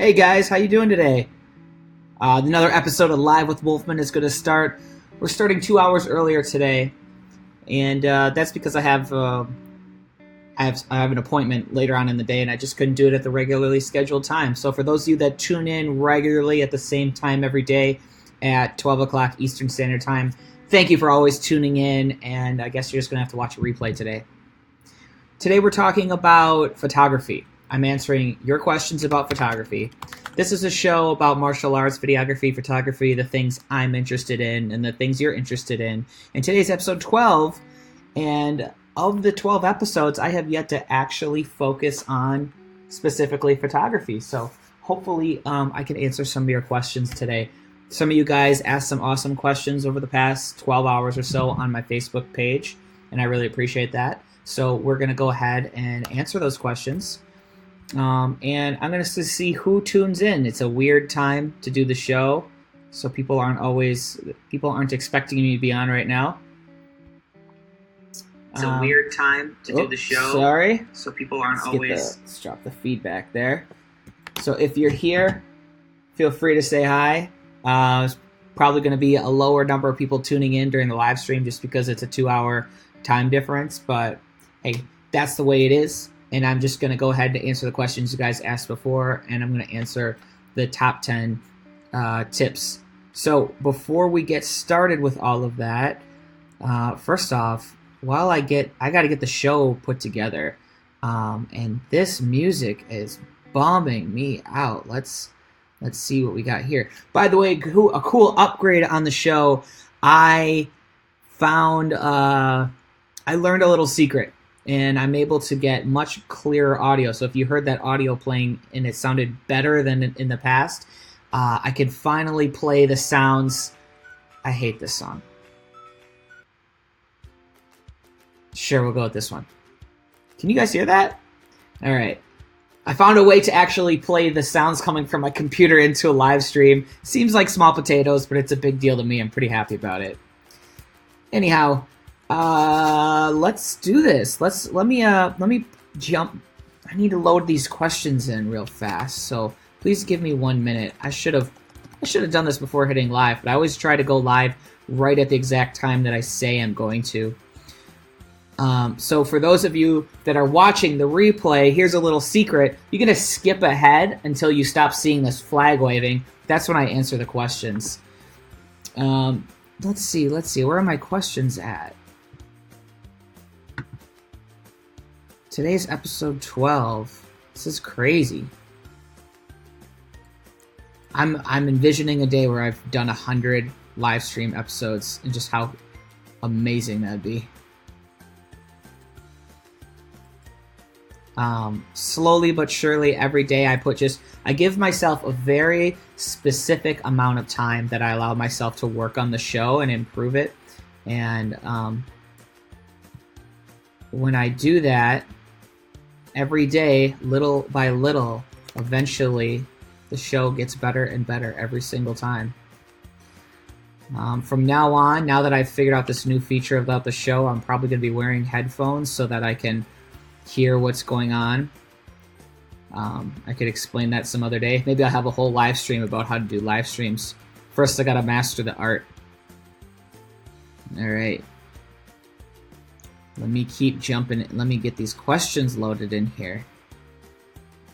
Hey guys, how you doing today? Another episode of Live with Wolfman is going to start. We're starting 2 hours earlier today, and that's because I have an appointment later on in the day, and I just couldn't do it at the regularly scheduled time. So for those of you that tune in regularly at the same time every day at 12 o'clock Eastern Standard Time, thank you for always tuning in, and I guess you're just going to have to watch a replay today. Today we're talking about photography. I'm answering your questions about photography. This is a show about martial arts, videography, photography, the things I'm interested in and the things you're interested in. And today's episode 12, and of the 12 episodes, I have yet to actually focus on specifically photography. So hopefully I can answer some of your questions today. Some of you guys asked some awesome questions over the past 12 hours or so on my Facebook page, and I really appreciate that. So we're going to go ahead and answer those questions. And I'm going to see who tunes in. It's a weird time to do the show, so people aren't expecting me to be on right now. It's a weird time to do the show. Sorry. So people aren't Let's drop the feedback there. So if you're here, feel free to say hi. It's probably going to be a lower number of people tuning in during the live stream just because it's a 2-hour time difference. But hey, that's the way it is. And I'm just going to go ahead and answer the questions you guys asked before, and I'm going to answer the top 10 tips. So before we get started with all of that, first off, I got to get the show put together, and this music is bombing me out. Let's see what we got here. By the way, a cool upgrade on the show. I learned a little secret, and I'm able to get much clearer audio. So if you heard that audio playing and it sounded better than in the past, I could finally play the sounds. I hate this song. Sure, we'll go with this one. Can you guys hear that? All right. I found a way to actually play the sounds coming from my computer into a live stream. Seems like small potatoes, but it's a big deal to me. I'm pretty happy about it. Anyhow, let's do this. Let me jump. I need to load these questions in real fast, so please give me 1 minute. I should have done this before hitting live, but I always try to go live right at the exact time that I say I'm going to. So for those of you that are watching the replay, here's a little secret. You're going to skip ahead until you stop seeing this flag waving. That's when I answer the questions. Let's see. Where are my questions at? Today's episode 12. This is crazy. I'm envisioning a day where I've done 100 live stream episodes, and just how amazing that'd be. Slowly but surely every day I give myself a very specific amount of time that I allow myself to work on the show and improve it. And when I do that, every day, little by little, eventually the show gets better and better every single time. From now on, now that I've figured out this new feature about the show, I'm probably going to be wearing headphones so that I can hear what's going on. I could explain that some other day. Maybe I'll have a whole live stream about how to do live streams. First, I gotta master the art. All right. Let me keep jumping. Let me get these questions loaded in here.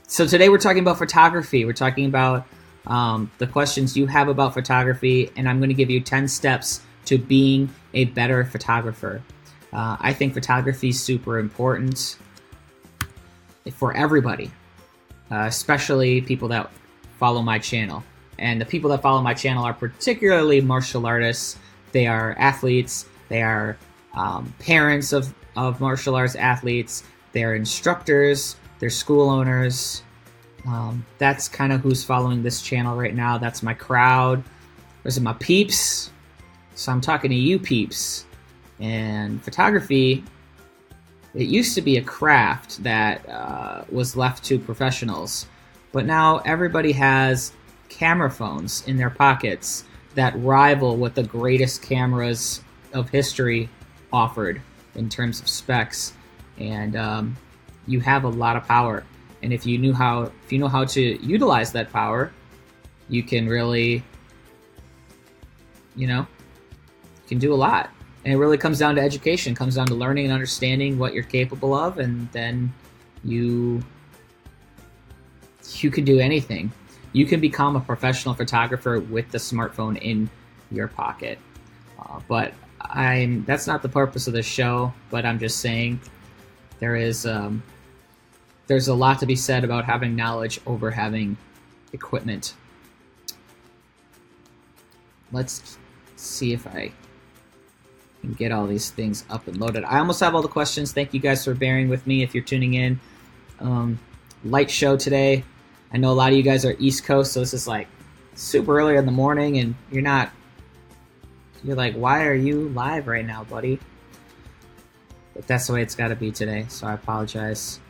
So today we're talking about photography. We're talking about the questions you have about photography, and I'm going to give you 10 steps to being a better photographer. I think photography is super important for everybody, especially people that follow my channel. And the people that follow my channel are particularly martial artists. They are athletes. They are parents of martial arts athletes. They're instructors. They're school owners. That's kind of who's following this channel right now. That's my crowd. Those are my peeps. So I'm talking to you peeps. And photography, it used to be a craft that was left to professionals. But now everybody has camera phones in their pockets that rival what the greatest cameras of history offered in terms of specs. And you have a lot of power. And if you know how to utilize that power, you can really, you can do a lot. And it really comes down to education, comes down to learning and understanding what you're capable of, and then you can do anything. You can become a professional photographer with the smartphone in your pocket. But that's not the purpose of this show, but I'm just saying there's a lot to be said about having knowledge over having equipment. Let's see if I can get all these things up and loaded. I almost have all the questions. Thank you guys for bearing with me if you're tuning in. Light show today. I know a lot of you guys are East Coast, so this is like super early in the morning, and you're like, why are you live right now, buddy? But that's the way it's got to be today, so I apologize.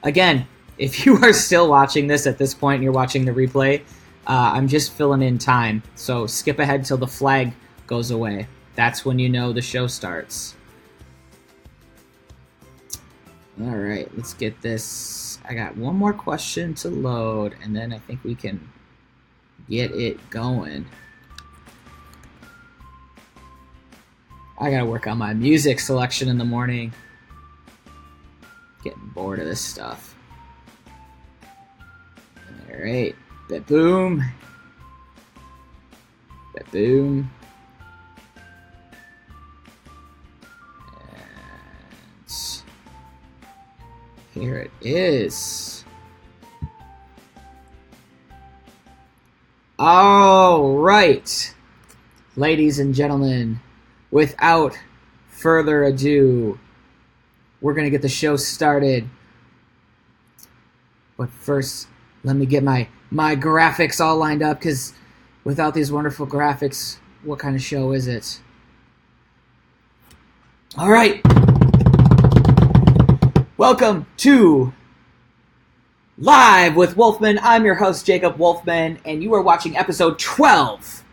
Again, if you are still watching this at this point and you're watching the replay, I'm just filling in time. So skip ahead till the flag goes away. That's when you know the show starts. All right, let's get this. I got one more question to load, and then I think we can get it going. I gotta work on my music selection in the morning. Getting bored of this stuff. All right, ba-boom, ba-boom. Here it is. All right, ladies and gentlemen, without further ado, we're going to get the show started. But first, let me get my graphics all lined up, because without these wonderful graphics, what kind of show is it? All right. Welcome to Live with Wolfman. I'm your host, Jacob Wolfman, and you are watching episode 12.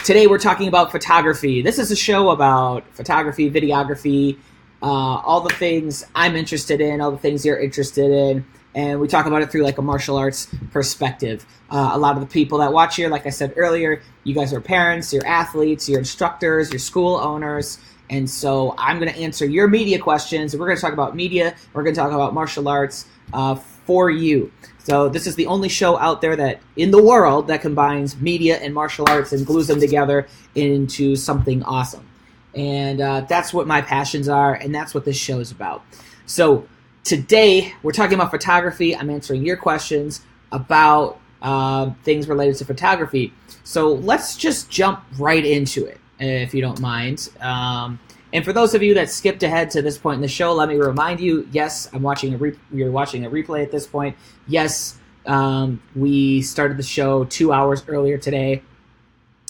Today we're talking about photography. This is a show about photography, videography, all the things I'm interested in, all the things you're interested in, and we talk about it through like a martial arts perspective. A lot of the people that watch here, like I said earlier, you guys are parents, you're athletes, you're instructors, you're school owners. And so I'm going to answer your media questions. We're going to talk about media. We're going to talk about martial arts for you. So this is the only show out there that in the world that combines media and martial arts and glues them together into something awesome. And that's what my passions are, and that's what this show is about. So today we're talking about photography. I'm answering your questions about things related to photography. So let's just jump right into it, if you don't mind. And for those of you that skipped ahead to this point in the show, let me remind you, yes, you're watching a replay at this point. Yes, we started the show 2 hours earlier today.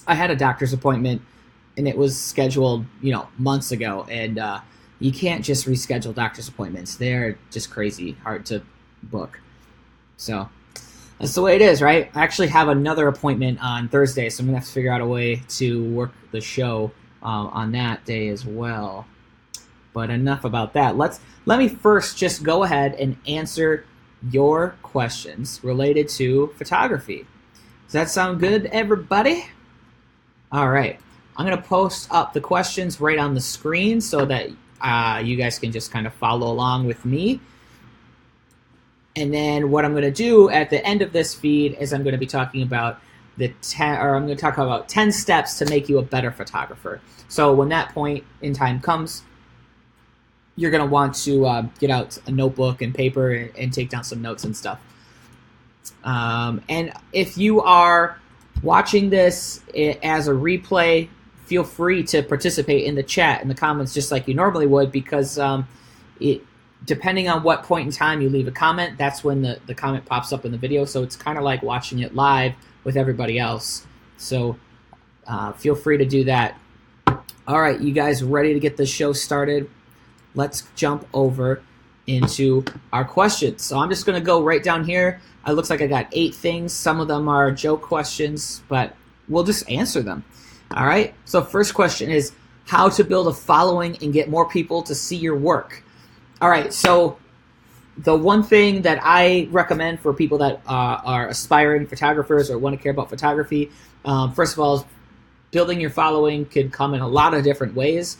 I had a doctor's appointment, and it was scheduled, months ago. And you can't just reschedule doctor's appointments. They're just crazy hard to book. So that's the way it is, right? I actually have another appointment on Thursday, so I'm going to have to figure out a way to work the show on that day as well. But enough about that. Let me first just go ahead and answer your questions related to photography. Does that sound good, everybody? All right. I'm going to post up the questions right on the screen so that you guys can just kind of follow along with me. And then what I'm going to do at the end of this feed is I'm going to be talking about I'm going to talk about 10 steps to make you a better photographer. So when that point in time comes, you're going to want to get out a notebook and paper and take down some notes and stuff. And if you are watching this as a replay, feel free to participate in the chat, in the comments, just like you normally would, because depending on what point in time you leave a comment, that's when the comment pops up in the video. So it's kind of like watching it live with everybody else. So feel free to do that. All right, you guys ready to get the show started? Let's jump over into our questions. So I'm just going to go right down here. It looks like I got 8 things. Some of them are joke questions, but we'll just answer them. All right, so first question is how to build a following and get more people to see your work. All right, so the one thing that I recommend for people that are aspiring photographers or want to care about photography, first of all, building your following could come in a lot of different ways.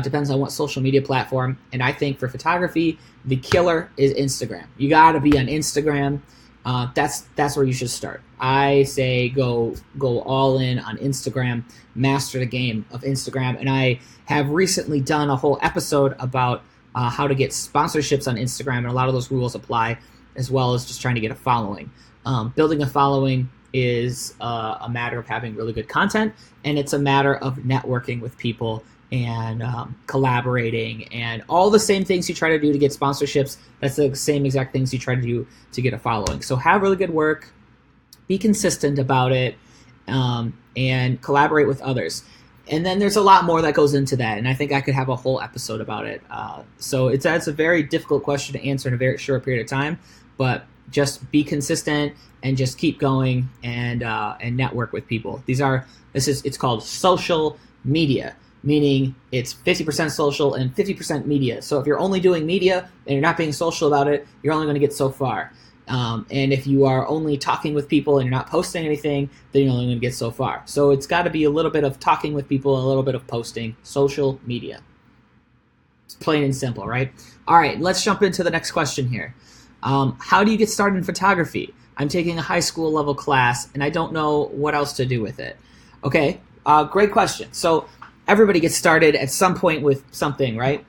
Depends on what social media platform. And I think for photography, the killer is Instagram. You got to be on Instagram. That's where you should start. I say go all in on Instagram, master the game of Instagram. And I have recently done a whole episode about how to get sponsorships on Instagram, and a lot of those rules apply, as well as just trying to get a following. Building a following is a matter of having really good content, and it's a matter of networking with people and collaborating and all the same things you try to do to get sponsorships. That's the same exact things you try to do to get a following. So have really good work, be consistent about it, and collaborate with others. And then there's a lot more that goes into that, and I think I could have a whole episode about it. So that's a very difficult question to answer in a very short period of time, but just be consistent and just keep going and network with people. It's called social media, meaning it's 50% social and 50% media. So if you're only doing media and you're not being social about it, you're only going to get so far. And if you are only talking with people and you're not posting anything, then you're only going to get so far. So it's got to be a little bit of talking with people, a little bit of posting. Social media. It's plain and simple, right? All right, let's jump into the next question here. How do you get started in photography? I'm taking a high school level class and I don't know what else to do with it. Okay, great question. So everybody gets started at some point with something, right?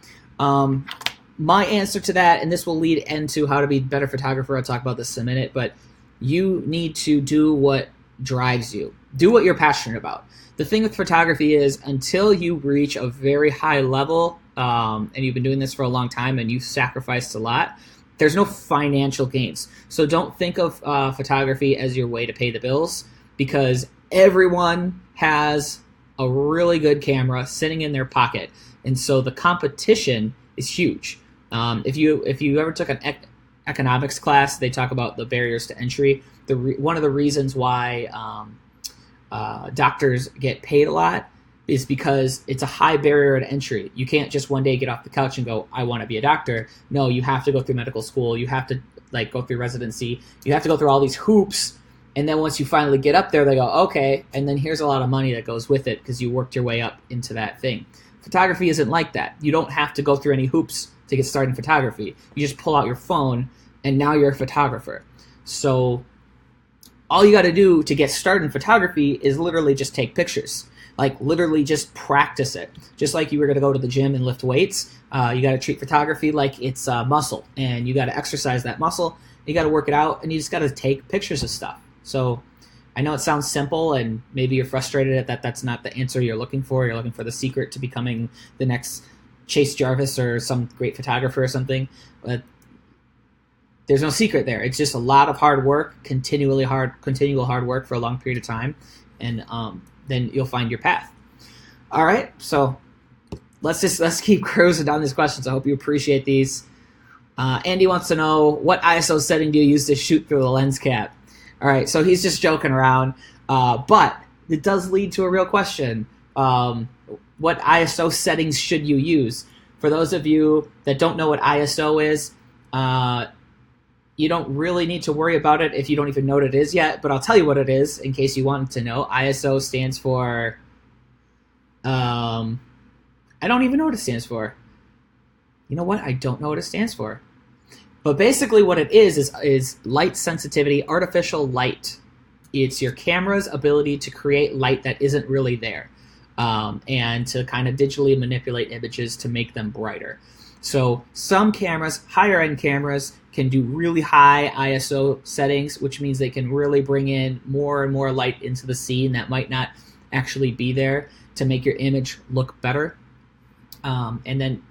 My answer to that, and this will lead into how to be a better photographer, I'll talk about this in a minute, but you need to do what drives you. Do what you're passionate about. The thing with photography is until you reach a very high level, and you've been doing this for a long time and you've sacrificed a lot, there's no financial gains. So don't think of photography as your way to pay the bills, because everyone has a really good camera sitting in their pocket. And so the competition is huge. If you ever took an economics class, they talk about the barriers to entry. One of the reasons why doctors get paid a lot is because it's a high barrier to entry. You can't just one day get off the couch and go, I want to be a doctor. No, you have to go through medical school. You have to go through residency. You have to go through all these hoops. And then once you finally get up there, they go, okay. And then here's a lot of money that goes with it because you worked your way up into that thing. Photography isn't like that. You don't have to go through any hoops to get started in photography. You just pull out your phone and now you're a photographer. So all you got to do to get started in photography is literally just take pictures. Like literally just practice it. Just like you were going to go to the gym and lift weights, you got to treat photography like it's a muscle, and you got to exercise that muscle. You got to work it out, and you just got to take pictures of stuff. So I know it sounds simple, and maybe you're frustrated at that. That's not the answer you're looking for. You're looking for the secret to becoming the next Chase Jarvis or some great photographer or something. But there's no secret there. It's just a lot of hard work, continual hard work for a long period of time, and then you'll find your path. All right, so let's keep cruising down these questions. I hope you appreciate these. Andy wants to know, what ISO setting do you use to shoot through the lens cap? All right, so he's just joking around, but it does lead to a real question. What ISO settings should you use? For those of you that don't know what ISO is, you don't really need to worry about it if you don't even know what it is yet, but I'll tell you what it is in case you wanted to know. ISO stands for, I don't even know what it stands for. You know what? I don't know what it stands for. But basically what it is light sensitivity, artificial light. It's your camera's ability to create light that isn't really there, and to kind of digitally manipulate images to make them brighter. So some cameras, higher end cameras, can do really high ISO settings, which means they can really bring in more and more light into the scene that might not actually be there to make your image look better. And then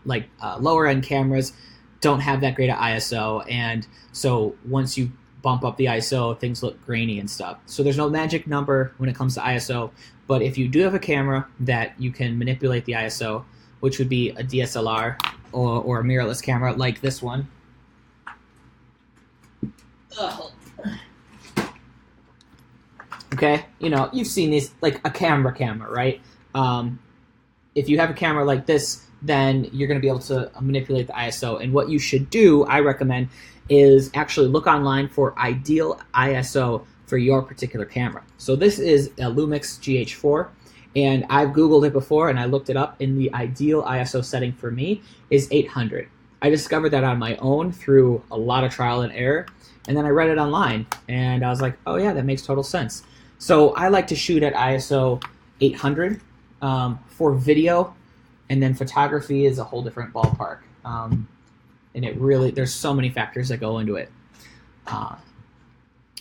lower end cameras don't have that great of ISO, and so once you bump up the ISO, things look grainy and stuff. So there's no magic number when it comes to ISO, but if you do have a camera that you can manipulate the ISO, which would be a DSLR or a mirrorless camera like this one. Ugh. Okay, you've seen these, like a camera, right? if you have a camera like this, then you're going to be able to manipulate the ISO. And what you should do, I recommend, is actually look online for ideal ISO for your particular camera. So this is a Lumix GH4, and I've Googled it before, and I looked it up, and the ideal ISO setting for me is 800. I discovered that on my own through a lot of trial and error, and then I read it online, and I was like, oh yeah, that makes total sense. So I like to shoot at ISO 800 for video, and then photography is a whole different ballpark. And it really, there's so many factors that go into it.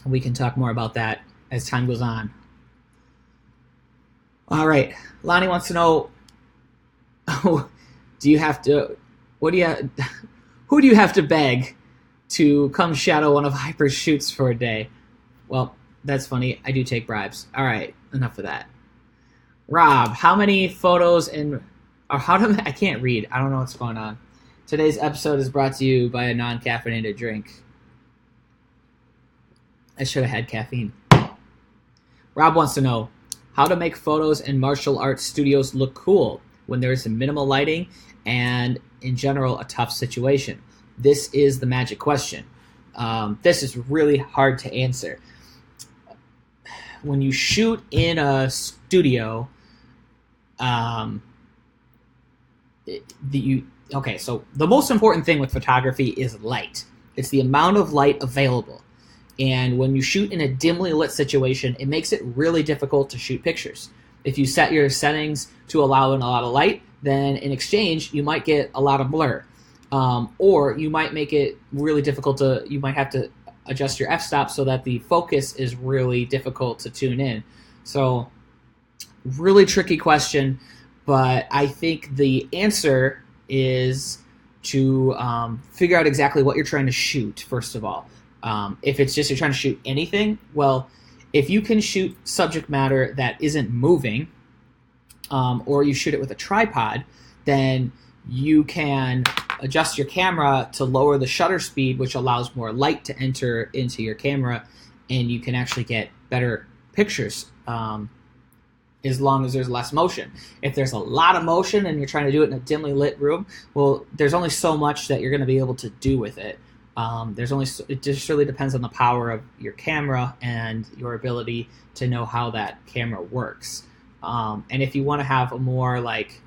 We can talk more about that as time goes on. All right, Lonnie wants to know, who do you have to beg to come shadow one of Hyper's shoots for a day? Well, that's funny. I do take bribes. All right, enough of that. Rob, how many photos I can't read. I don't know what's going on. Today's episode is brought to you by a non-caffeinated drink. I should have had caffeine. Rob wants to know how to make photos in martial arts studios look cool when there is minimal lighting and, in general, a tough situation. This is the magic question. This is really hard to answer. When you shoot in a studio, so the most important thing with photography is light. It's the amount of light available. And when you shoot in a dimly lit situation, it makes it really difficult to shoot pictures. If you set your settings to allow in a lot of light, then in exchange, you might get a lot of blur. Or you might make it really difficult you might have to adjust your f-stop so that the focus is really difficult to tune in. So, really tricky question, but I think the answer is to figure out exactly what you're trying to shoot, first of all. If it's just you're trying to shoot anything, well, if you can shoot subject matter that isn't moving, or you shoot it with a tripod, then you can adjust your camera to lower the shutter speed, which allows more light to enter into your camera, and you can actually get better pictures as long as there's less motion. If there's a lot of motion and you're trying to do it in a dimly lit room, well, there's only so much that you're going to be able to do with it. It just really depends on the power of your camera and your ability to know how that camera works. And if you want to have a more like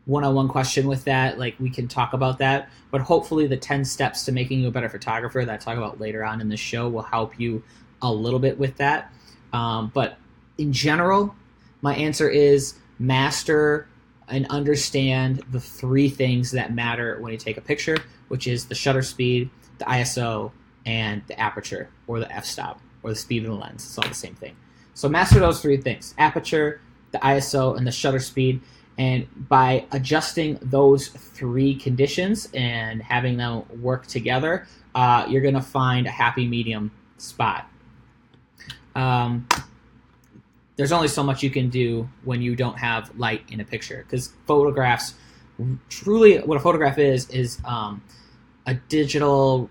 one-on-one question with that, like we can talk about that, but hopefully the 10 steps to making you a better photographer that I talk about later on in the show will help you a little bit with that. But in general, my answer is master and understand the three things that matter when you take a picture, which is the shutter speed, the ISO, and the aperture, or the f-stop, or the speed of the lens. It's all the same thing. So master those three things: aperture, the ISO, and the shutter speed. And by adjusting those three conditions and having them work together, you're going to find a happy medium spot. There's only so much you can do when you don't have light in a picture, because photographs, truly what a photograph is a digital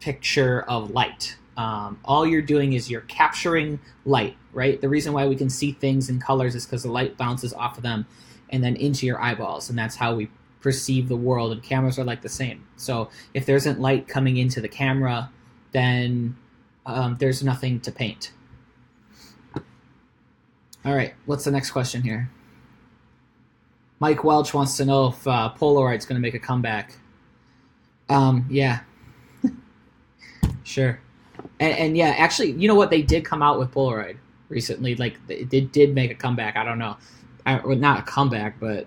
picture of light. All you're doing is you're capturing light, right? The reason why we can see things in colors is because the light bounces off of them and then into your eyeballs, and that's how we perceive the world, and cameras are like the same. So if there isn't light coming into the camera, then there's nothing to paint. All right, what's the next question here? Mike Welch wants to know if Polaroid's going to make a comeback. Yeah. Sure. And yeah, actually, you know what? They did come out with Polaroid recently. Like, they did make a comeback. I don't know. Well, not a comeback, but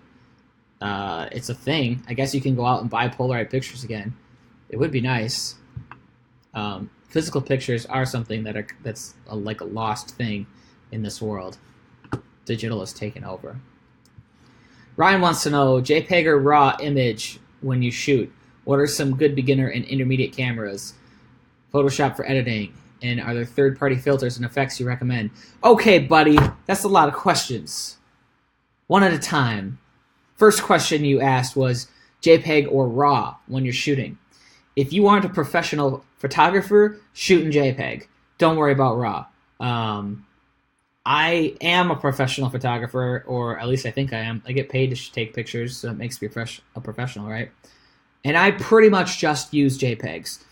it's a thing. I guess you can go out and buy Polaroid pictures again. It would be nice. Physical pictures are something that's like a lost thing in this world. Digital has taken over. Ryan wants to know, JPEG or RAW image when you shoot? What are some good beginner and intermediate cameras? Photoshop for editing. And are there third-party filters and effects you recommend? Okay, buddy, that's a lot of questions. One at a time. First question you asked was JPEG or RAW when you're shooting. If you aren't a professional photographer, shoot in JPEG. Don't worry about RAW. I am a professional photographer, or at least I think I am. I get paid to take pictures, so it makes me a professional, right? And I pretty much just use JPEGs.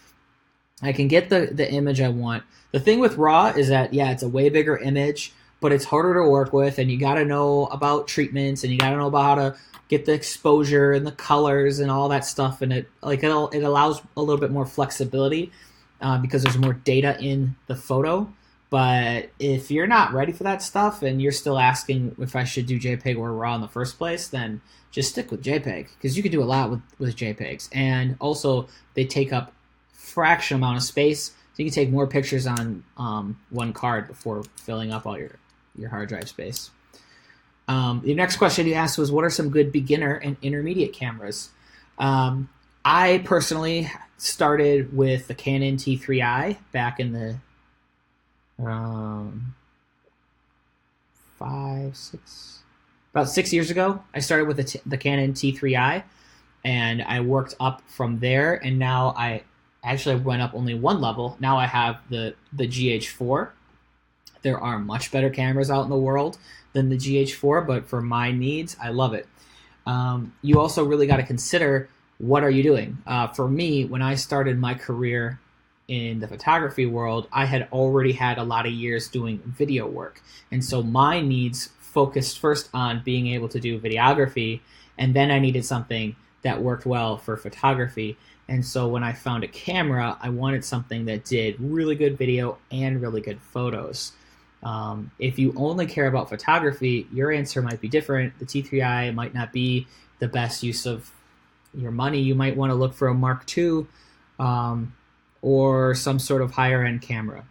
I can get the image I want. The thing with RAW is that, yeah, it's a way bigger image, but it's harder to work with, and you got to know about treatments, and you got to know about how to get the exposure and the colors and all that stuff. And it allows a little bit more flexibility because there's more data in the photo. But if you're not ready for that stuff and you're still asking if I should do JPEG or RAW in the first place, then just stick with JPEG, because you can do a lot with JPEGs. And also, they take up fraction amount of space, so you can take more pictures on one card before filling up all your hard drive space. The next question you asked was, what are some good beginner and intermediate cameras? I personally started with the Canon T3i back in the about 6 years ago. I started with the Canon T3i, and I worked up from there, and now I actually went up only one level. Now I have the GH4. There are much better cameras out in the world than the GH4, but for my needs, I love it. You also really got to consider, what are you doing? For me, when I started my career in the photography world, I had already had a lot of years doing video work. And so my needs focused first on being able to do videography, and then I needed something that worked well for photography. And so when I found a camera, I wanted something that did really good video and really good photos. If you only care about photography, your answer might be different. The T3i might not be the best use of your money. You might want to look for a Mark II or some sort of higher end camera.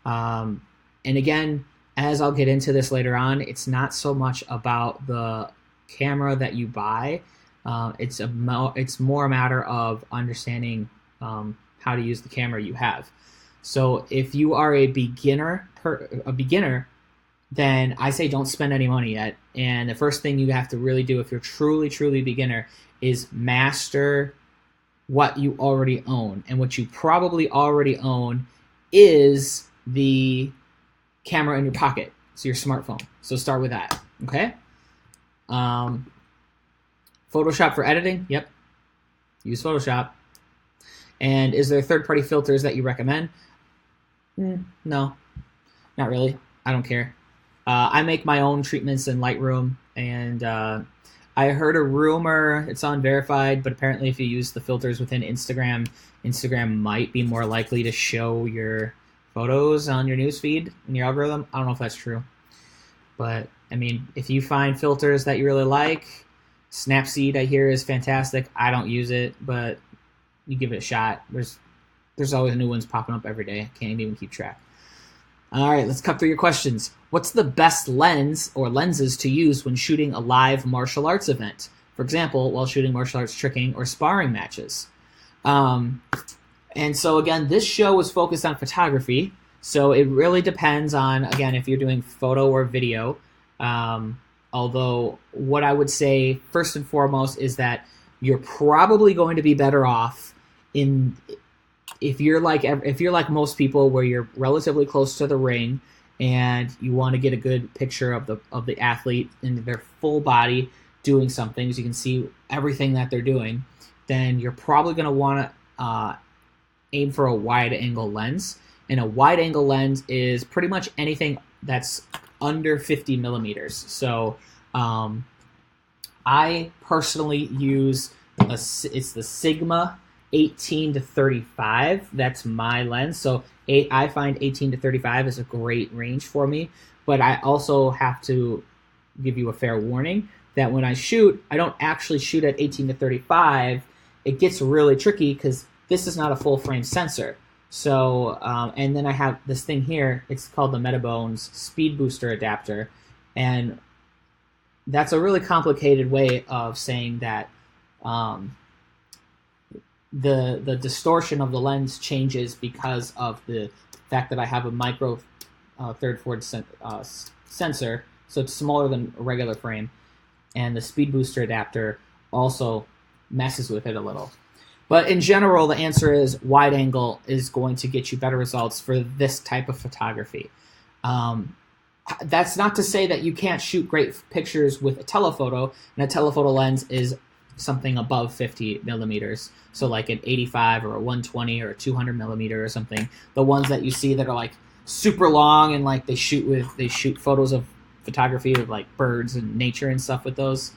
And again, as I'll get into this later on, it's not so much about the camera that you buy. It's more a matter of understanding how to use the camera you have. So if you are a beginner, then I say don't spend any money yet. And the first thing you have to really do if you're truly beginner is master what you already own. And what you probably already own is the camera in your pocket, so your smartphone. So start with that, okay? Photoshop for editing? Yep. Use Photoshop. And is there third-party filters that you recommend? No, not really. I don't care. I make my own treatments in Lightroom, and I heard a rumor, it's unverified, but apparently if you use the filters within Instagram, Instagram might be more likely to show your photos on your newsfeed in your algorithm. I don't know if that's true. But, I mean, if you find filters that you really like, Snapseed, I hear, is fantastic. I don't use it, but you give it a shot. There's always new ones popping up every day. I can't even keep track. All right, let's cut through your questions. What's the best lens or lenses to use when shooting a live martial arts event? For example, while shooting martial arts tricking or sparring matches. And so, again, this show is focused on photography. So it really depends on, again, if you're doing photo or video. Although what I would say first and foremost is that you're probably going to be better off if you're like most people, where you're relatively close to the ring and you want to get a good picture of the athlete in their full body doing something, so you can see everything that they're doing, then you're probably going to want to aim for a wide angle lens. And a wide angle lens is pretty much anything that's under 50 millimeters. So I personally use it's the Sigma 18 to 35. That's my lens. So I find 18 to 35 is a great range for me. But I also have to give you a fair warning that when I shoot, I don't actually shoot at 18 to 35. It gets really tricky because this is not a full frame sensor. So, and then I have this thing here. It's called the Metabones Speed Booster Adapter. And that's a really complicated way of saying that the distortion of the lens changes because of the fact that I have a micro third forward sensor, so it's smaller than a regular frame, and the speed booster adapter also messes with it a little. But in general, the answer is wide angle is going to get you better results for this type of photography. That's not to say that you can't shoot great pictures with a telephoto, and a telephoto lens is something above 50 millimeters. So like an 85 or a 120 or a 200 millimeter or something. The ones that you see that are like super long and like they shoot photos of photography of like birds and nature and stuff with those.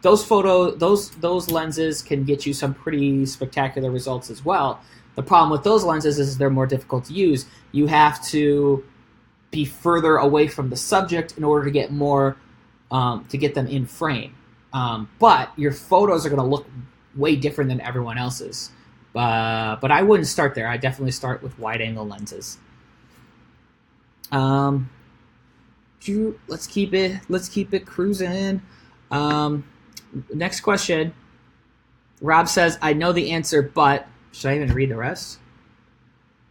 Those lenses can get you some pretty spectacular results as well. The problem with those lenses is they're more difficult to use. You have to be further away from the subject in order to get more, to get them in frame. But your photos are going to look way different than everyone else's. But I wouldn't start there. I definitely start with wide-angle lenses. Let's keep it cruising. Next question. Rob says, I know the answer, but should I even read the rest?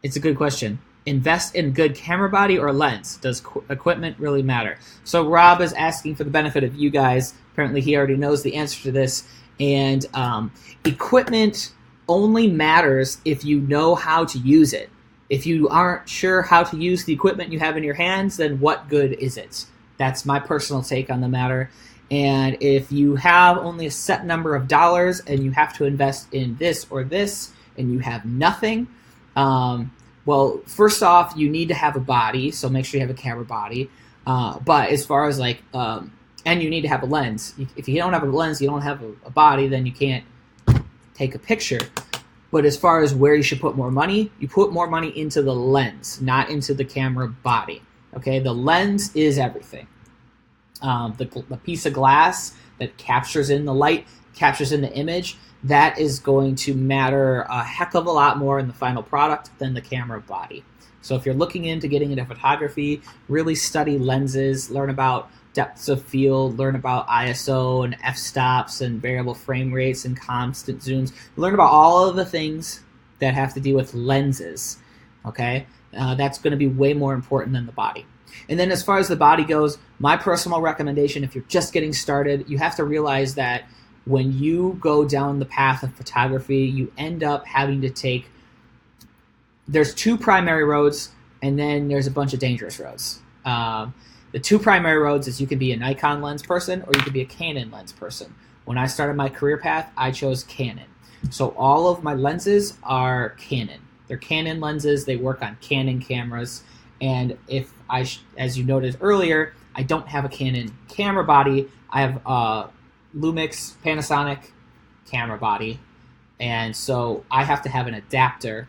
It's a good question. Invest in good camera body or lens? Does equipment really matter? So Rob is asking for the benefit of you guys. Apparently he already knows the answer to this. And equipment only matters if you know how to use it. If you aren't sure how to use the equipment you have in your hands, then what good is it? That's my personal take on the matter. And if you have only a set number of dollars and you have to invest in this or this and you have nothing, well, first off, you need to have a body, so make sure you have a camera body. But as far as like, and you need to have a lens. If you don't have a lens, you don't have a body, then you can't take a picture. But as far as where you should put more money, you put more money into the lens, not into the camera body. Okay, the lens is everything. The piece of glass that captures in the light, captures in the image, that is going to matter a heck of a lot more in the final product than the camera body. So if you're looking into getting into photography, really study lenses, learn about depths of field, learn about ISO and f-stops and variable frame rates and constant zooms. Learn about all of the things that have to do with lenses, okay? That's going to be way more important than the body. And then as far as the body goes, my personal recommendation, if you're just getting started, you have to realize that when you go down the path of photography, you end up having to take, there's two primary roads, and then there's a bunch of dangerous roads. The two primary roads is you can be a Nikon lens person or you can be a Canon lens person. When I started my career path, I chose Canon. So all of my lenses are Canon. They're Canon lenses. They work on Canon cameras. And if as you noted earlier, I don't have a Canon camera body. I have a Lumix Panasonic camera body. And so I have to have an adapter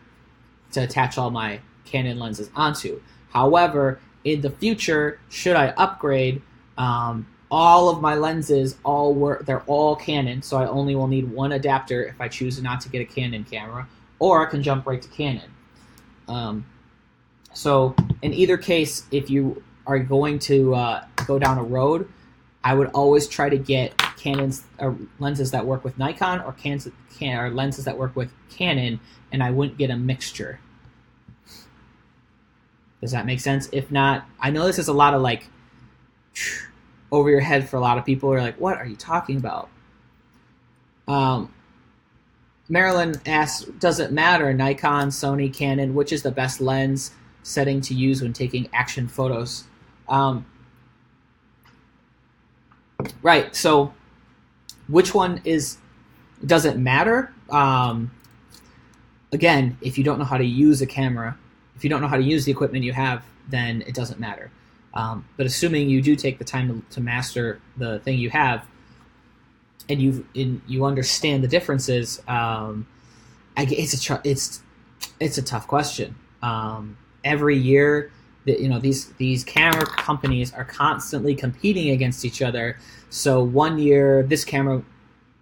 to attach all my Canon lenses onto. However, in the future, should I upgrade, all of my lenses they're all Canon, so I only will need one adapter if I choose not to get a Canon camera, or I can jump right to Canon. So in either case, if you are going to go down a road, I would always try to get Canon's lenses that work with Nikon or lenses that work with Canon, and I wouldn't get a mixture. Does that make sense? If not, I know this is a lot of like over your head for a lot of people who are like, what are you talking about? Marilyn asks, does it matter, Nikon, Sony, Canon, which is the best lens setting to use when taking action photos? Right, so which one does it matter? Again, if you don't know how to use a camera, if you don't know how to use the equipment you have, then it doesn't matter. But assuming you do take the time to master the thing you have, and you understand the differences, it's a tough question. Every year, these camera companies are constantly competing against each other. So one year, this camera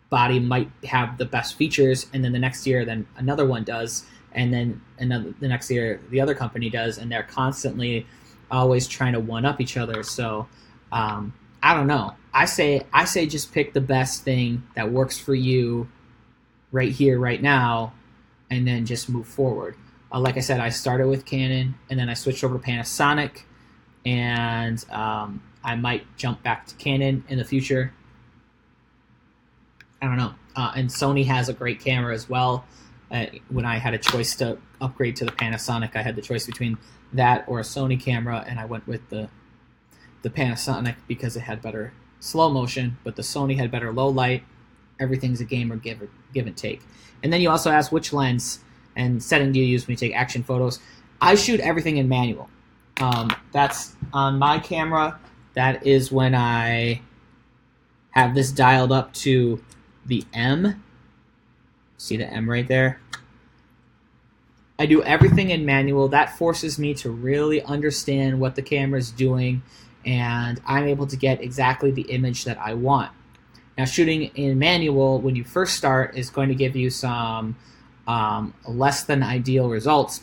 body might have the best features, and then the next year, then another one does. And then the next year, the other company does, and they're constantly always trying to one-up each other. So I don't know. I say just pick the best thing that works for you right here, right now, and then just move forward. Like I said, I started with Canon, and then I switched over to Panasonic, and I might jump back to Canon in the future. I don't know. And Sony has a great camera as well. When I had a choice to upgrade to the Panasonic, I had the choice between that or a Sony camera, and I went with the the Panasonic because it had better slow motion, but the Sony had better low light. Everything's a game or give and take. And then you also ask which lens and setting do you use when you take action photos. I shoot everything in manual. That's on my camera. That is when I have this dialed up to the M. See the M right there? I do everything in manual. That forces me to really understand what the camera is doing, and I'm able to get exactly the image that I want. Now, shooting in manual when you first start is going to give you some less than ideal results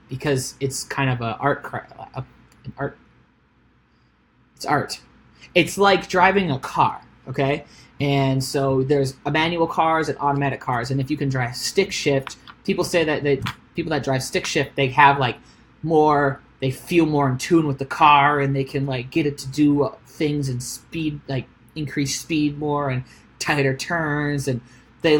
because it's kind of it's art. It's like driving a car, okay? And so there's manual cars and automatic cars, and if you can drive stick shift, people say that people that drive stick shift, they have like more, they feel more in tune with the car, and they can like get it to do things and speed, like increase speed more and tighter turns, and they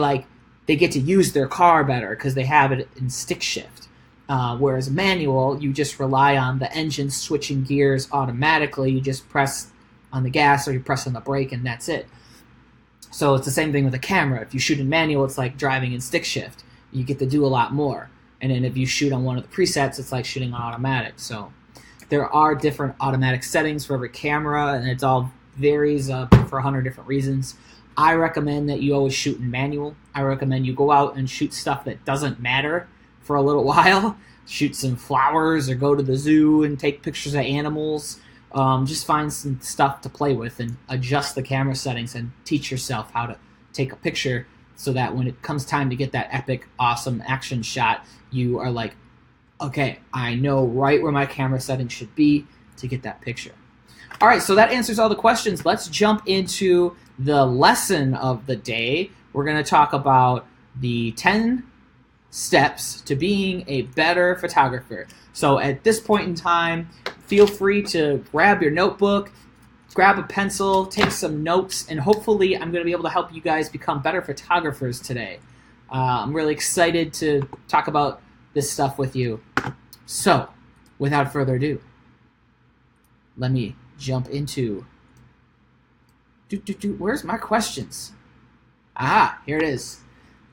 get to use their car better because they have it in stick shift. Whereas manual, you just rely on the engine switching gears automatically. You just press on the gas or you press on the brake, and that's it. So it's the same thing with a camera. If you shoot in manual, it's like driving in stick shift. You get to do a lot more. And then if you shoot on one of the presets, it's like shooting on automatic. So there are different automatic settings for every camera, and it all varies for 100 different reasons. I recommend that you always shoot in manual. I recommend you go out and shoot stuff that doesn't matter for a little while. Shoot some flowers or go to the zoo and take pictures of animals. Just find some stuff to play with and adjust the camera settings and teach yourself how to take a picture so that when it comes time to get that epic, awesome action shot, you are like, okay, I know right where my camera settings should be to get that picture. All right, so that answers all the questions. Let's jump into the lesson of the day. We're going to talk about the 10 steps to being a better photographer. So at this point in time, feel free to grab your notebook, grab a pencil, take some notes, and hopefully I'm going to be able to help you guys become better photographers today. I'm really excited to talk about this stuff with you. So, without further ado, let me jump into... Where's my questions? Ah, here it is.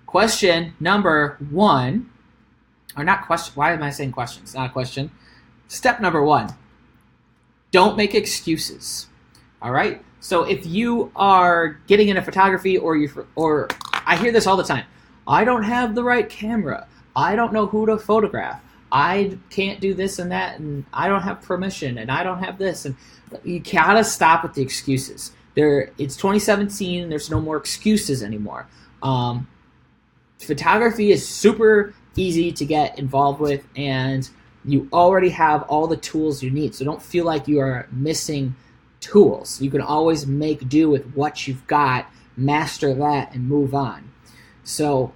Question number 1. Or not question. Why am I saying questions? Not a question. Step number 1. Don't make excuses. All right? So if you are getting into photography or I hear this all the time. I don't have the right camera. I don't know who to photograph. I can't do this and that, and I don't have permission, and I don't have this. And you gotta stop with the excuses. It's 2017. There's no more excuses anymore. Photography is super easy to get involved with, and you already have all the tools you need. So don't feel like you are missing tools. You can always make do with what you've got, master that, and move on. So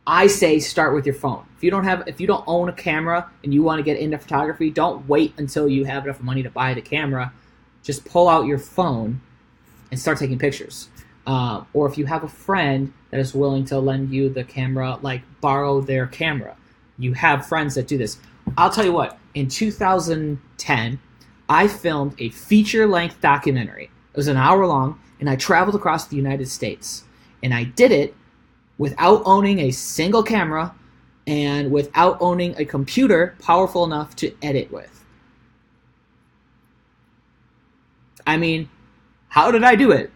I say start with your phone. If you don't own a camera and you want to get into photography, don't wait until you have enough money to buy the camera. Just pull out your phone and start taking pictures. Or if you have a friend that is willing to lend you the camera, like borrow their camera. You have friends that do this. I'll tell you what, in 2010, I filmed a feature-length documentary. It was an hour long, and I traveled across the United States. And I did it without owning a single camera and without owning a computer powerful enough to edit with. I mean, how did I do it?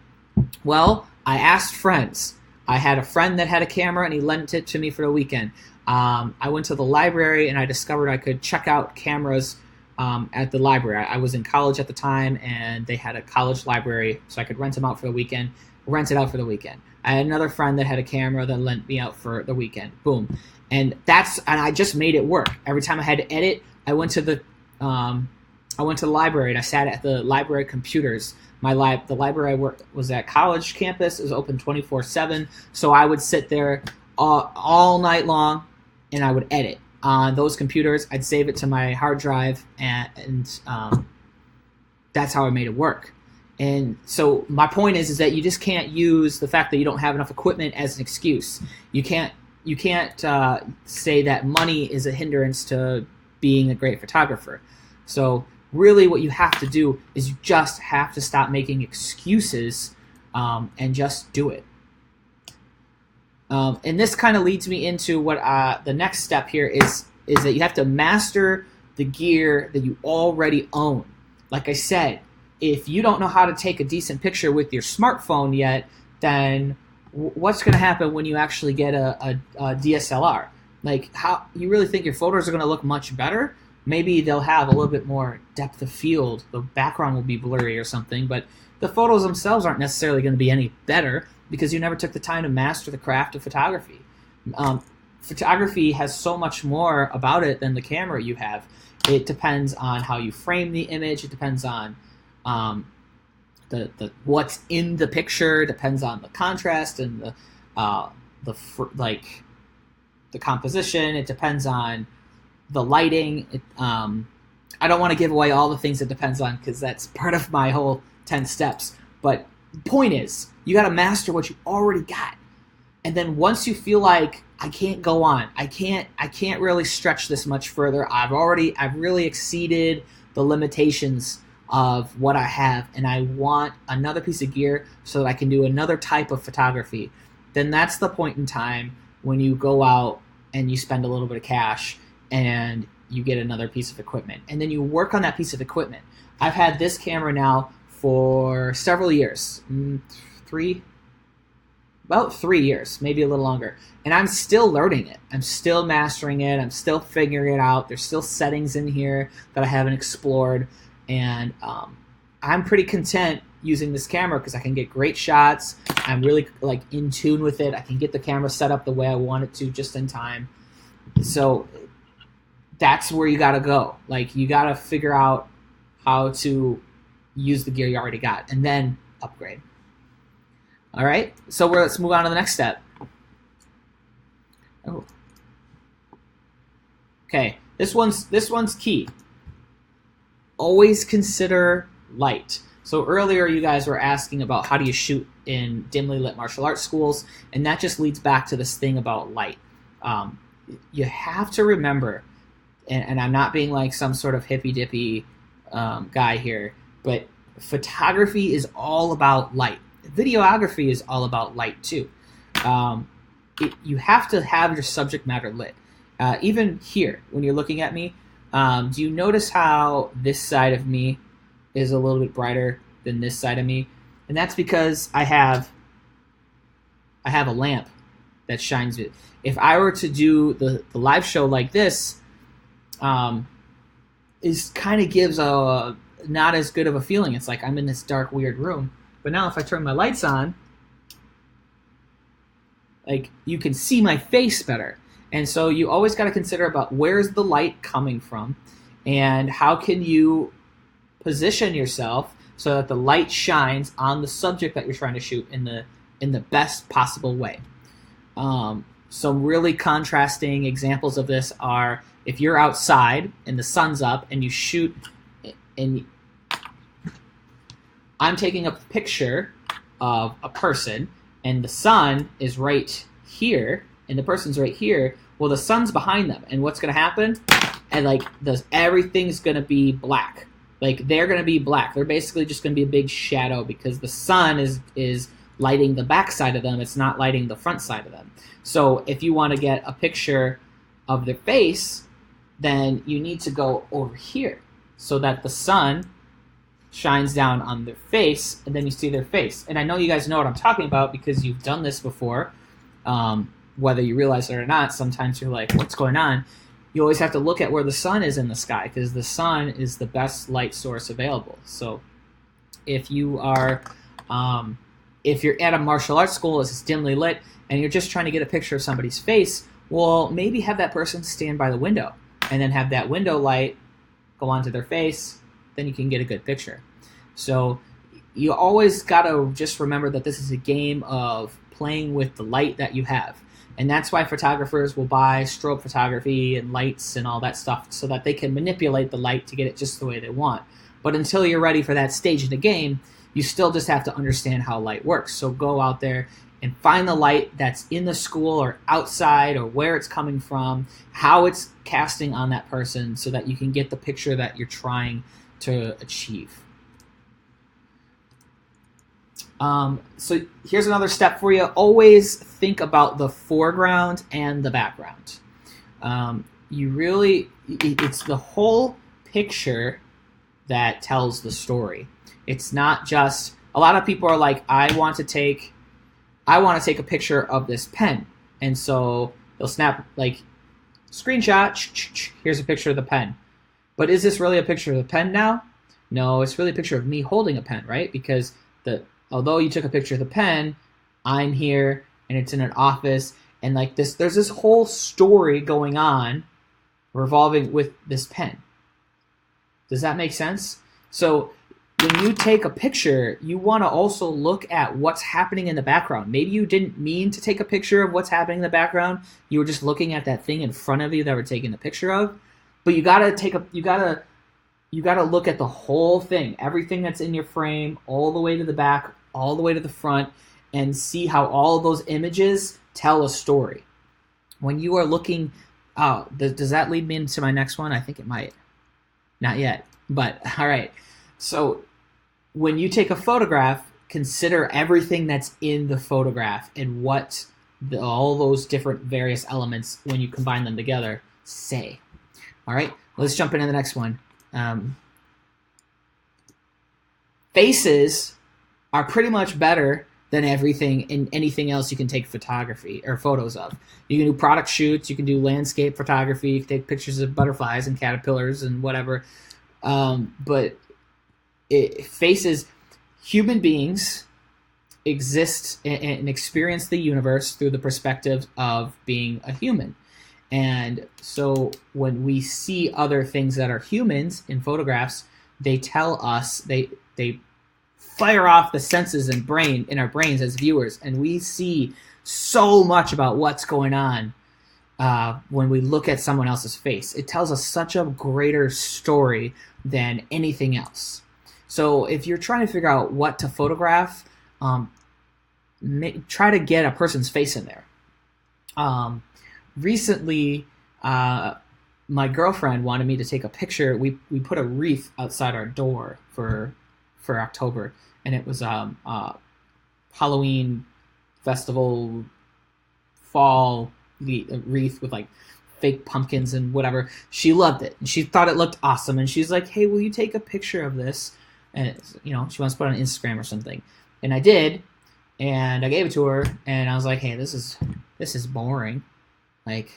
Well, I asked friends. I had a friend that had a camera, and he lent it to me for the weekend. I went to the library, and I discovered I could check out cameras at the library. I was in college at the time, and they had a college library, so I could rent it out for the weekend. I had another friend that had a camera that lent me out for the weekend. Boom. And I just made it work. Every time I had to edit, I went to the library, and I sat at the library computers. The library I worked was at college campus. It was open 24/7, so I would sit there all night long, and I would edit on those computers. I'd save it to my hard drive, and that's how I made it work. And so my point is that you just can't use the fact that you don't have enough equipment as an excuse. You can't say that money is a hindrance to being a great photographer. So really what you have to do is you just have to stop making excuses and just do it. And this kind of leads me into what the next step here is that you have to master the gear that you already own. Like I said, if you don't know how to take a decent picture with your smartphone yet, then what's going to happen when you actually get a DSLR? Like, how you really think your photos are going to look much better? Maybe they'll have a little bit more depth of field. The background will be blurry or something, but the photos themselves aren't necessarily going to be any better because you never took the time to master the craft of photography. Photography has so much more about it than the camera you have. It depends on how you frame the image. It depends on the what's in the picture. It depends on the contrast and the composition. It depends on the lighting. I don't want to give away all the things it depends on because that's part of my whole 10 steps. But the point is, you got to master what you already got. And then once you feel like I can't go on, I can't really stretch this much further. I've really exceeded the limitations of what I have, and I want another piece of gear so that I can do another type of photography. Then that's the point in time when you go out and you spend a little bit of cash and you get another piece of equipment, and then you work on that piece of equipment. I've had this camera now for several years, about 3 years, maybe a little longer, and I'm still learning it. I'm still mastering it. I'm still figuring it out. There's still settings in here that I haven't explored, and I'm pretty content using this camera because I can get great shots. I'm really in tune with it. I can get the camera set up the way I want it to just in time. So that's where you got to go. You got to figure out how to use the gear you already got and then upgrade. All right, so let's move on to the next step. Oh. Okay, this one's key. Always consider light. So earlier you guys were asking about how do you shoot in dimly lit martial arts schools, and that just leads back to this thing about light. You have to remember, and I'm not being like some sort of hippy-dippy guy here, but photography is all about light. Videography is all about light too. You have to have your subject matter lit. Even here, when you're looking at me, do you notice how this side of me is a little bit brighter than this side of me? And that's because I have a lamp that shines it. If I were to do the live show like this, is kind of gives a not as good of a feeling. It's like I'm in this dark, weird room. But now if I turn my lights on, you can see my face better. And so you always got to consider about where's the light coming from and how can you position yourself so that the light shines on the subject that you're trying to shoot in the best possible way. Some really contrasting examples of this are if you're outside and the sun's up and you shoot and I'm taking a picture of a person and the sun is right here and the person's right here. Well, the sun's behind them, and what's going to happen? And everything's going to be black. They're going to be black. They're basically just going to be a big shadow because the sun is lighting the back side of them. It's not lighting the front side of them. So if you want to get a picture of their face, then you need to go over here so that the sun shines down on their face, and then you see their face. And I know you guys know what I'm talking about because you've done this before. Whether you realize it or not, sometimes you're like, what's going on? You always have to look at where the sun is in the sky because the sun is the best light source available. So if you are, if you're at a martial arts school, it's dimly lit, and you're just trying to get a picture of somebody's face, well, maybe have that person stand by the window and then have that window light go onto their face. Then you can get a good picture. So you always got to just remember that this is a game of playing with the light that you have. And that's why photographers will buy strobe photography and lights and all that stuff so that they can manipulate the light to get it just the way they want. But until you're ready for that stage in the game, you still just have to understand how light works. So go out there and find the light that's in the school or outside or where it's coming from, how it's casting on that person so that you can get the picture that you're trying to achieve. So here's another step for you. Always think about the foreground and the background. It's the whole picture that tells the story. It's not just, a lot of people are like, I want to take a picture of this pen. And so they'll snap, like, screenshot, here's a picture of the pen. But is this really a picture of the pen now? No, it's really a picture of me holding a pen, right? Because although you took a picture of the pen, I'm here and it's in an office, and like this, there's this whole story going on revolving with this pen. Does that make sense? So when you take a picture, you want to also look at what's happening in the background. Maybe you didn't mean to take a picture of what's happening in the background. You were just looking at that thing in front of you that we're taking a picture of. But you gotta look at the whole thing, everything that's in your frame, all the way to the back, all the way to the front, and see how all of those images tell a story. When you are looking, does that lead me into my next one? I think it might. Not yet, but all right. So when you take a photograph, consider everything that's in the photograph and what all those different various elements, when you combine them together, say. All right, let's jump into the next one. Faces are pretty much better than everything and anything else you can take photography or photos of. You can do product shoots, you can do landscape photography, you can take pictures of butterflies and caterpillars and whatever. But faces, human beings exist and experience the universe through the perspective of being a human. And so when we see other things that are humans in photographs, they tell us, they fire off the senses in our brains as viewers, and we see so much about what's going on when we look at someone else's face. It tells us such a greater story than anything else. So if you're trying to figure out what to photograph, try to get a person's face in there. Recently, my girlfriend wanted me to take a picture. We put a wreath outside our door for October, and it was Halloween festival fall wreath with like fake pumpkins and whatever. She loved it, and she thought it looked awesome. And she's like, "Hey, will you take a picture of this?" And she wants to put it on Instagram or something. And I did, and I gave it to her, and I was like, "Hey, this is boring. Like,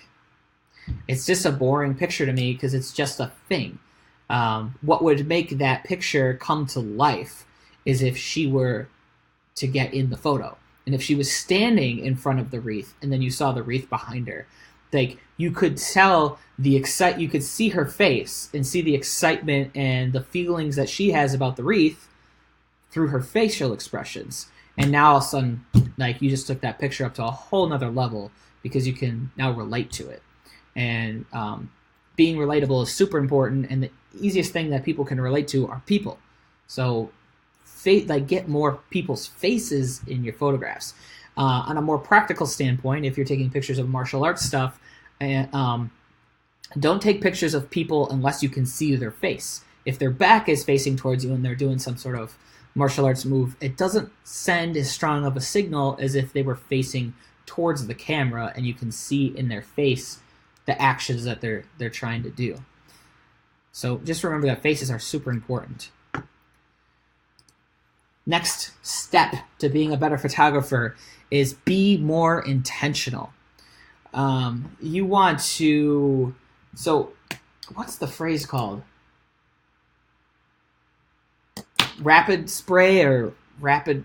it's just a boring picture to me because it's just a thing. What would make that picture come to life is if she were to get in the photo. And if she was standing in front of the wreath and then you saw the wreath behind her, like, you could tell you could see her face and see the excitement and the feelings that she has about the wreath through her facial expressions. And now all of a sudden, like, you just took that picture up to a whole nother level because you can now relate to it. And being relatable is super important, and the easiest thing that people can relate to are people. So get more people's faces in your photographs. On a more practical standpoint, if you're taking pictures of martial arts stuff, don't take pictures of people unless you can see their face. If their back is facing towards you and they're doing some sort of martial arts move, it doesn't send as strong of a signal as if they were facing towards the camera and you can see in their face the actions that they're trying to do. So just remember that faces are super important. Next step to being a better photographer is be more intentional. You want to... So what's the phrase called? Rapid spray or rapid...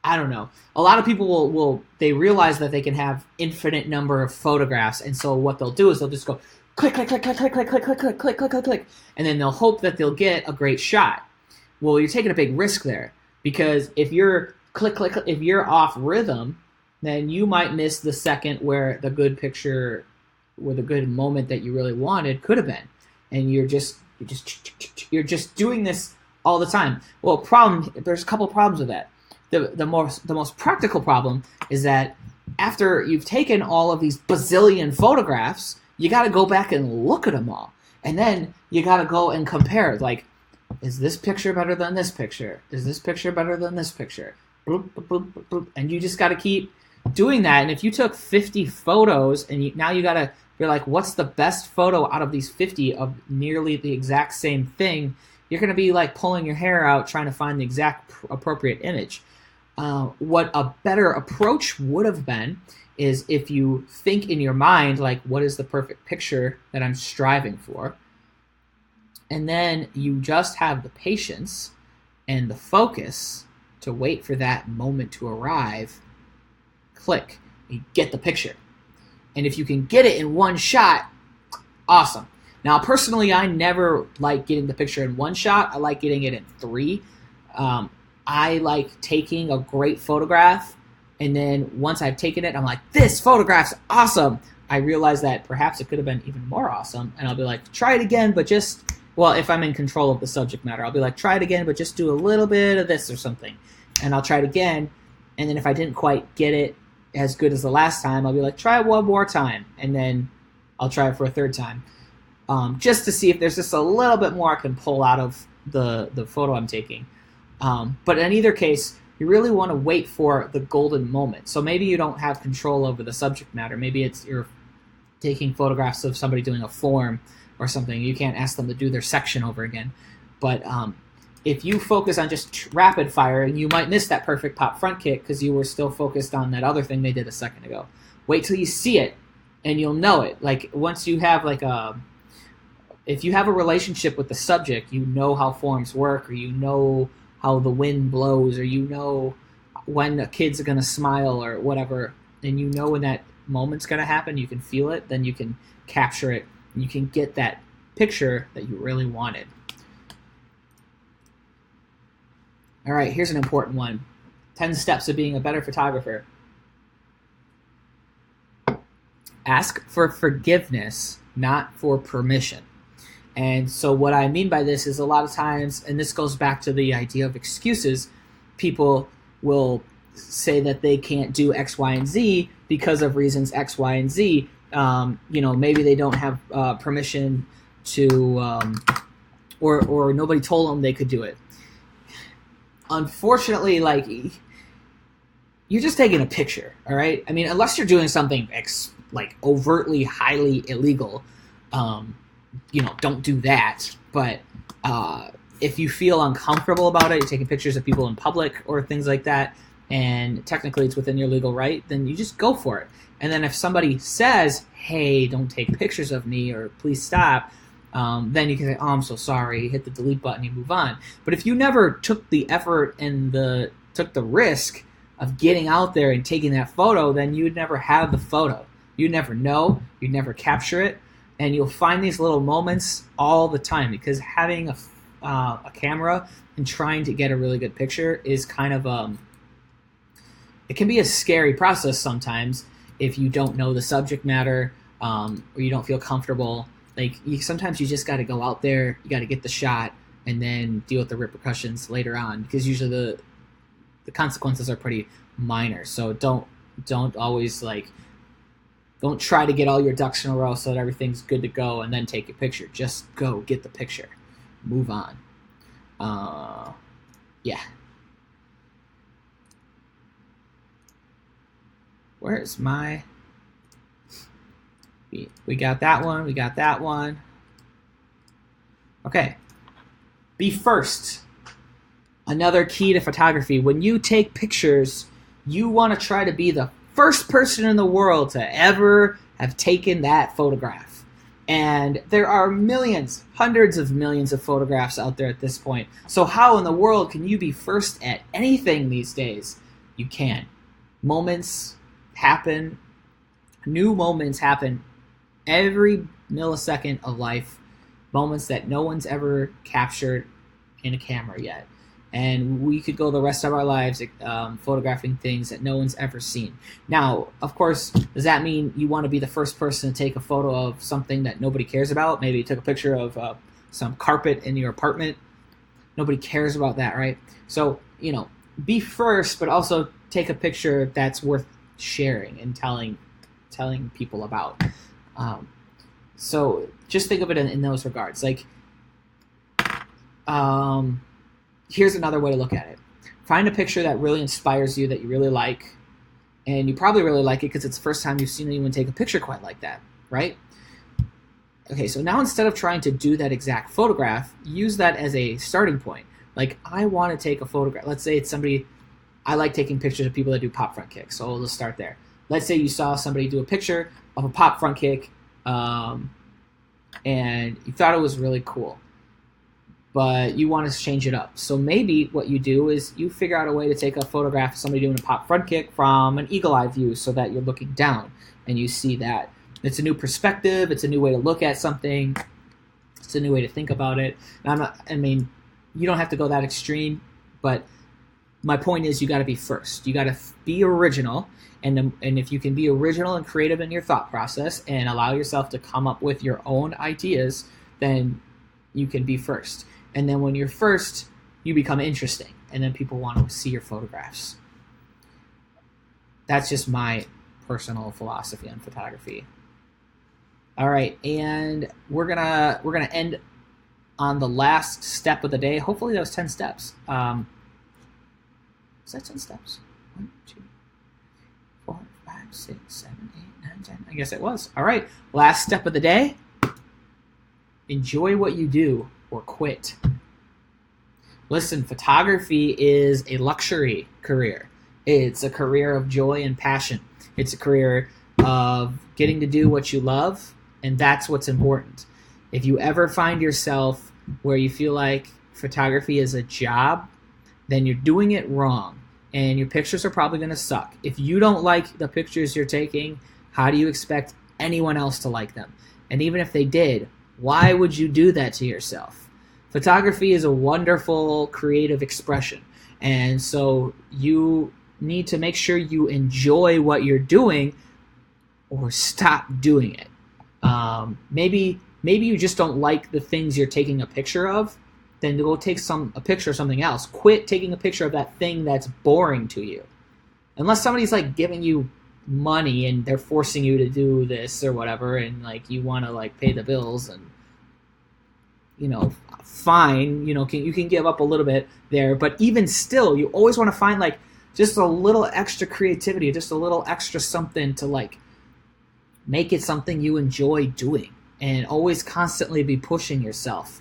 I don't know. A lot of people will they realize that they can have infinite number of photographs, and so what they'll do is they'll just go click, click, click, click, click, click, click, click, click, click, click, click, click, and then they'll hope that they'll get a great shot. Well, you're taking a big risk there, because if you're if you're off rhythm, then you might miss the second where the good picture, where the good moment that you really wanted could have been, and you're just doing this all the time. Well, there's a couple problems with that. The most practical problem is that after you've taken all of these bazillion photographs, you got to go back and look at them all. And then you got to go and compare. Like, is this picture better than this picture? Is this picture better than this picture? Bloop, bloop, bloop, bloop, bloop. And you just got to keep doing that. And if you took 50 photos and now you got to, you're like, what's the best photo out of these 50 of nearly the exact same thing? You're going to be like pulling your hair out trying to find the exact appropriate image. What a better approach would have been is if you think in your mind, like, what is the perfect picture that I'm striving for? And then you just have the patience and the focus to wait for that moment to arrive. Click, you get the picture. And if you can get it in one shot, awesome. Now, personally, I never like getting the picture in one shot. I like getting it in 3. I like taking a great photograph, and then once I've taken it, I'm like, this photograph's awesome. I realize that perhaps it could have been even more awesome, and I'll be like, try it again, but just, well, if I'm in control of the subject matter, I'll be like, try it again, but just do a little bit of this or something. And I'll try it again, and then if I didn't quite get it as good as the last time, I'll be like, try it one more time, and then I'll try it for a third time, just to see if there's just a little bit more I can pull out of the photo I'm taking. But in either case, you really want to wait for the golden moment. So maybe you don't have control over the subject matter. Maybe it's you're taking photographs of somebody doing a form or something. You can't ask them to do their section over again. But if you focus on just rapid fire, you might miss that perfect pop front kick because you were still focused on that other thing they did a second ago. Wait till you see it, and you'll know it. Like, once you have if you have a relationship with the subject, you know how forms work, or you know how the wind blows, or you know when a kid's going to smile or whatever, and you know when that moment's going to happen, you can feel it, then you can capture it, and you can get that picture that you really wanted. All right, here's an important one. 10 steps of being a better photographer. Ask for forgiveness, not for permission. And so what I mean by this is a lot of times, and this goes back to the idea of excuses, people will say that they can't do X, Y, and Z because of reasons X, Y, and Z. Maybe they don't have permission to, or nobody told them they could do it. Unfortunately, like, you're just taking a picture, all right? I mean, unless you're doing something like overtly highly illegal, don't do that. But if you feel uncomfortable about it, you're taking pictures of people in public or things like that, and technically it's within your legal right, then you just go for it. And then if somebody says, hey, don't take pictures of me, or please stop, then you can say, oh, I'm so sorry, hit the delete button, you move on. But if you never took the effort and took the risk of getting out there and taking that photo, then you'd never have the photo. You'd never know, you'd never capture it. And you'll find these little moments all the time, because having a camera and trying to get a really good picture is kind of it can be a scary process sometimes if you don't know the subject matter, or you don't feel comfortable. Like, sometimes you just got to go out there, you got to get the shot, and then deal with the repercussions later on, because usually the consequences are pretty minor. So don't always don't try to get all your ducks in a row so that everything's good to go and then take a picture. Just go get the picture. Move on. Yeah. Where's my... We got that one. We got that one. Okay. Be first. Another key to photography. When you take pictures, you want to try to be the first person in the world to ever have taken that photograph. And there are millions, hundreds of millions of photographs out there at this point. So how in the world can you be first at anything these days? You can. Moments happen. New moments happen every millisecond of life. Moments that no one's ever captured in a camera yet. And we could go the rest of our lives photographing things that no one's ever seen. Now, of course, does that mean you want to be the first person to take a photo of something that nobody cares about? Maybe you took a picture of some carpet in your apartment. Nobody cares about that, right? So, be first, but also take a picture that's worth sharing and telling people about. So just think of it in those regards. Like, here's another way to look at it. Find a picture that really inspires you, that you really like, and you probably really like it because it's the first time you've seen anyone take a picture quite like that, right? Okay, so now instead of trying to do that exact photograph, use that as a starting point. Like, I want to take a photograph. Let's say it's somebody, I like taking pictures of people that do pop front kicks, so let's start there. Let's say you saw somebody do a picture of a pop front kick, and you thought it was really cool, but you want to change it up. So maybe what you do is you figure out a way to take a photograph of somebody doing a pop front kick from an eagle eye view so that you're looking down and you see that. It's a new perspective. It's a new way to look at something. It's a new way to think about it. And you don't have to go that extreme, but my point is you got to be first. You got to be original. And if you can be original and creative in your thought process and allow yourself to come up with your own ideas, then you can be first. And then when you're first, you become interesting. And then people want to see your photographs. That's just my personal philosophy on photography. All right, and we're gonna end on the last step of the day. Hopefully that was 10 steps. Is that 10 steps? 1, 2, 4, 5, 6, 7, 8, 9, 10. I guess it was. All right, last step of the day. Enjoy what you do or quit. Listen, photography is a luxury career. It's a career of joy and passion. It's a career of getting to do what you love, and that's what's important. If you ever find yourself where you feel like photography is a job, then you're doing it wrong, and your pictures are probably going to suck. If you don't like the pictures you're taking, how do you expect anyone else to like them? And even if they did, why would you do that to yourself? Photography is a wonderful creative expression, and so you need to make sure you enjoy what you're doing or stop doing it. Maybe you just don't like the things you're taking a picture of, then go take a picture of something else. Quit taking a picture of that thing that's boring to you. Unless somebody's like giving you money and they're forcing you to do this or whatever, and like you want to like pay the bills, and fine, you can give up a little bit there, but even still, you always want to find like just a little extra creativity, just a little extra something to like make it something you enjoy doing, and always constantly be pushing yourself.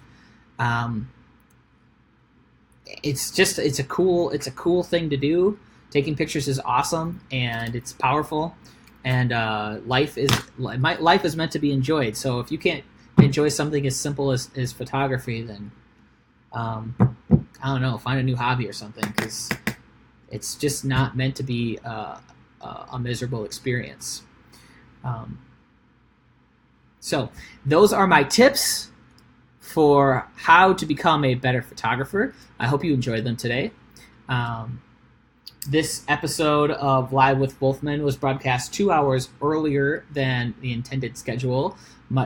It's a cool thing to do. Taking pictures is awesome, and it's powerful, and life is meant to be enjoyed. So if you can't enjoy something as simple as photography, then I don't know, find a new hobby or something, because it's just not meant to be a miserable experience. So those are my tips for how to become a better photographer. I hope you enjoyed them today. This episode of Live with Wolfman was broadcast 2 hours earlier than the intended schedule.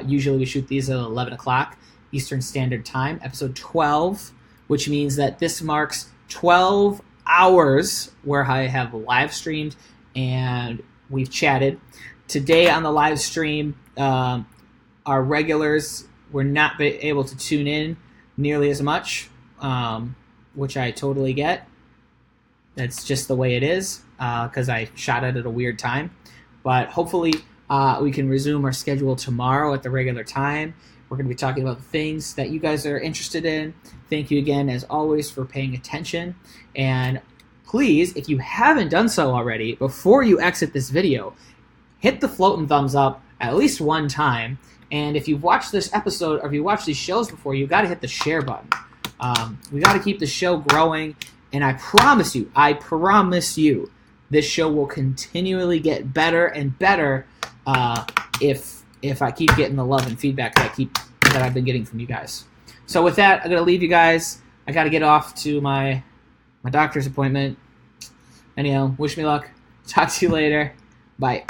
Usually we shoot these at 11 o'clock Eastern Standard Time, episode 12, which means that this marks 12 hours where I have live streamed and we've chatted. Today on the live stream, our regulars were not able to tune in nearly as much, which I totally get. That's just the way it is, because I shot it at a weird time. But hopefully we can resume our schedule tomorrow at the regular time. We're going to be talking about things that you guys are interested in. Thank you again, as always, for paying attention. And please, if you haven't done so already, before you exit this video, hit the floating thumbs up at least one time. And if you've watched this episode, or if you watched these shows before, you've got to hit the share button. We got to keep the show growing. And I promise you, this show will continually get better and better if I keep getting the love and feedback that I've been getting from you guys. So with that, I'm gonna leave you guys. I gotta get off to my doctor's appointment. Anyhow, wish me luck. Talk to you later. Bye.